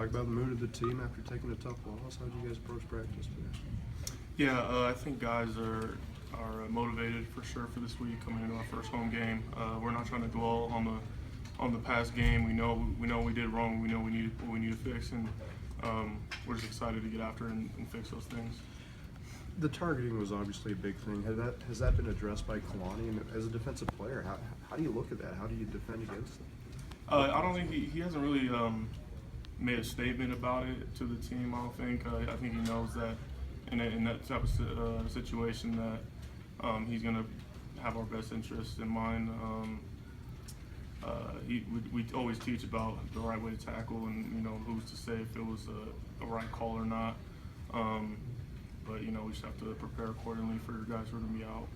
talk about the mood of the team after taking a tough loss? How did you guys approach practice today? Yeah, I think guys are motivated for sure for this week coming into our first home game. We're not trying to dwell on the past game. We know we did wrong. We know what we need to fix, and we're just excited to get after and fix those things. The targeting was obviously a big thing. Has that been addressed by Kalani? And as a defensive player, how do you look at that? How do you defend against it? I don't think he hasn't really made a statement about it to the team. I don't think. I think he knows that in that type of situation that he's going to have our best interests in mind. We always teach about the right way to tackle, and who's to say if it was a right call or not. But we just have to prepare accordingly for guys who are going to be out.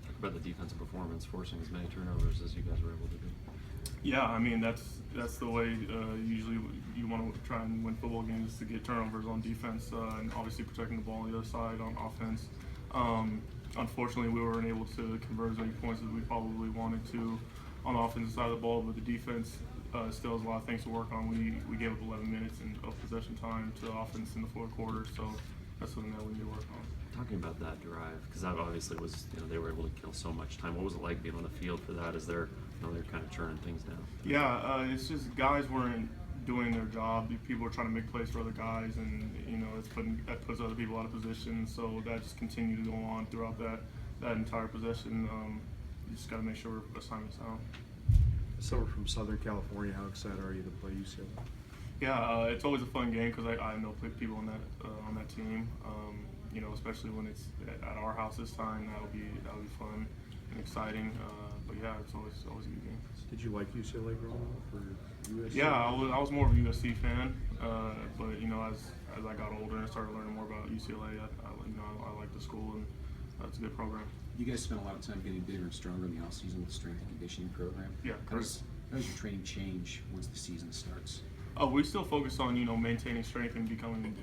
Talk about the defensive performance, forcing as many turnovers as you guys were able to do. Yeah, I mean that's the way usually you want to try and win football games, is to get turnovers on defense, and obviously protecting the ball on the other side on offense. Unfortunately, we weren't able to convert as many points as we probably wanted to on the offensive side of the ball, but the defense still has a lot of things to work on. We gave up 11 minutes of possession time to offense in the fourth quarter, so that's something that we need to work on. Talking about that drive, because that obviously was, they were able to kill so much time. What was it like being on the field for that? As they're kind of churning things down? Yeah, it's just guys weren't doing their job. People were trying to make plays for other guys, and that puts other people out of position. So that just continued to go on throughout that entire possession. You just got to make sure we're assigning sound. Someone from Southern California, how excited are you to play UCLA? Yeah, it's always a fun game because I know people on that team. Especially when it's at our house this time, that'll be fun and exciting. But yeah, it's always a good game. Did you like UCLA growing up, or USC? Yeah, I was more of a USC fan. But as I got older and started learning more about UCLA, I like the school, and it's a good program. You guys spent a lot of time getting bigger and stronger in the offseason with the strength and conditioning program. Yeah, How does your training change once the season starts? We still focus on maintaining strength and becoming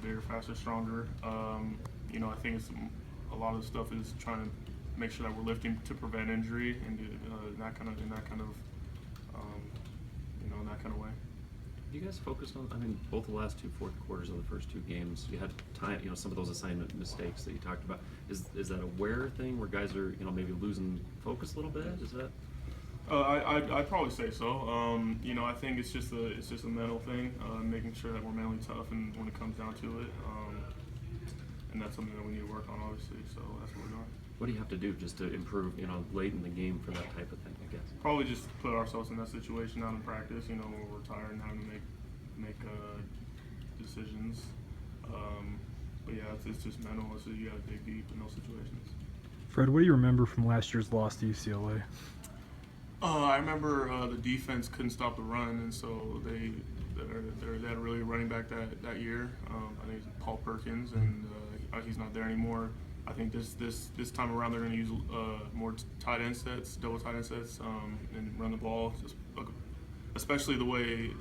bigger, faster, stronger. I think a lot of the stuff is trying to make sure that we're lifting to prevent injury and in that kind of way. You guys focused on, both the last two fourth quarters of the first two games, you had time, some of those assignment mistakes that you talked about. Is that a wear thing where guys are, maybe losing focus a little bit? Is that? I'd probably say so. I think it's just a mental thing, making sure that we're mentally tough, and when it comes down to it, and that's something that we need to work on, obviously. So that's what we're doing. What do you have to do just to improve, late in the game for that type of thing, I guess? Probably just put ourselves in that situation out in practice, when we're tired and having to make decisions. But yeah, it's just mental, so you gotta dig deep in those situations. Fred, what do you remember from last year's loss to UCLA? I remember the defense couldn't stop the run, and so they had a really good running back that year. I think it's Paul Perkins, and he's not there anymore. I think this time around they're going to use more tight end sets, double tight end sets, and run the ball. Especially the way,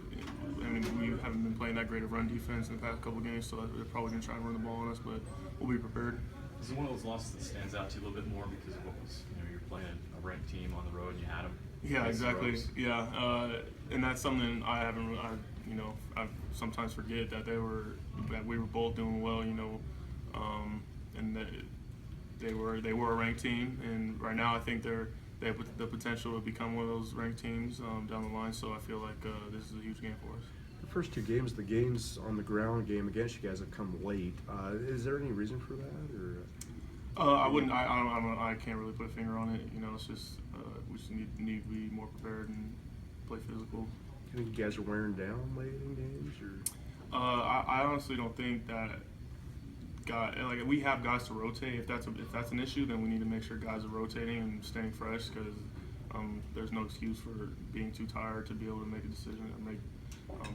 we haven't been playing that great of run defense in the past couple of games, so they're probably going to try and run the ball on us, but we'll be prepared. Is it one of those losses that stands out to you a little bit more because of what was, you're playing a ranked team on the road and you had them? Yeah, exactly. Yeah, and that's something I sometimes forget that we were both doing well, and that they were a ranked team, and right now I think they have the potential to become one of those ranked teams down the line. So I feel like this is a huge game for us. The first two games, the games on the ground game against you guys have come late. Is there any reason for that, or? I can't really put a finger on it. It's just we just need to be more prepared and play physical. Do you think you guys are wearing down late in games, or? I honestly don't think that. We have guys to rotate. If that's an issue, then we need to make sure guys are rotating and staying fresh, because there's no excuse for being too tired to be able to make a decision and make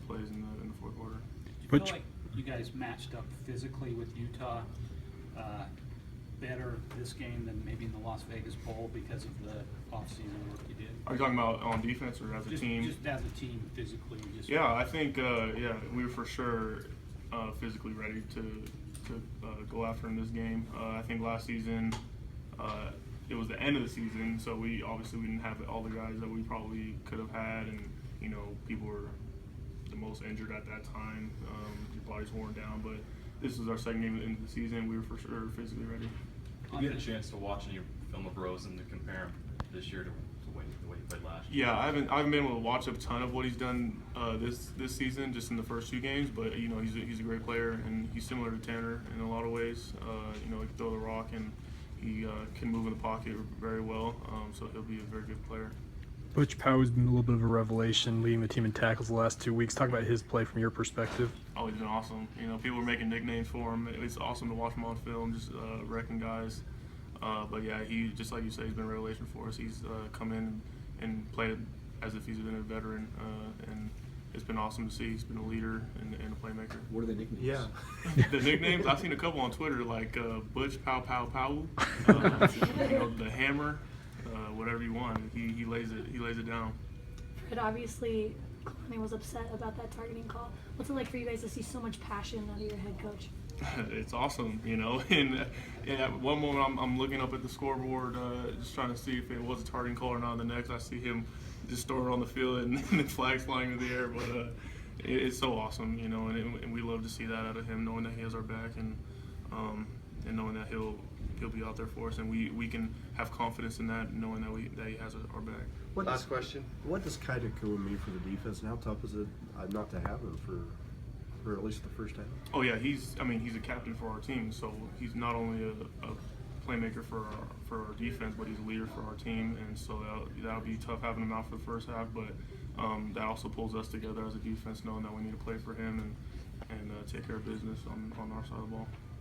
plays in the fourth quarter. Do you feel like you guys matched up physically with Utah better this game than maybe in the Las Vegas Bowl because of the offseason work you did? Are you talking about on defense or as a team? Just as a team, physically. Yeah, I think we were for sure physically ready to go after in this game. I think last season it was the end of the season, so we didn't have all the guys that we probably could have had, and people were the most injured at that time. Your body's worn down, but this is our second game into the season. We were for sure physically ready. Have you had a chance to watch any film of Rosen to compare him this year to the way he played last year? Yeah, I haven't been able to watch a ton of what he's done this season, just in the first 2 games. But he's a great player, and he's similar to Tanner in a lot of ways. He can throw the rock, and he can move in the pocket very well. So he'll be a very good player. Butch Powell has been a little bit of a revelation, leading the team in tackles the last 2 weeks. Talk about his play from your perspective. Oh, he's been awesome. People are making nicknames for him. It's awesome to watch him on film, just wrecking guys. But yeah, he, just like you said, he's been a revelation for us. He's come in and played as if he's been a veteran, and it's been awesome to see. He's been a leader and a playmaker. What are the nicknames? Yeah. The nicknames, I've seen a couple on Twitter, like Butch Pow Pow Pow, the Hammer, whatever you want. He lays it down. Fred, obviously, Kalani was upset about that targeting call. What's it like for you guys to see so much passion out of your head coach? It's awesome, And at one moment, I'm looking up at the scoreboard, just trying to see if it was a targeting call or not. The next, I see him just store it on the field and the flags flying in the air. But it's so awesome, and we love to see that out of him, knowing that he has our back, and knowing that he'll be out there for us, and we can have confidence in that, knowing that he has our back. Last question. What does Kaida Kua mean for the defense, and how tough is it not to have him for at least the first half? Oh yeah, he's a captain for our team, so he's not only a playmaker for our defense, but he's a leader for our team, and so that'll be tough having him out for the first half, but that also pulls us together as a defense, knowing that we need to play for him and take care of business on our side of the ball.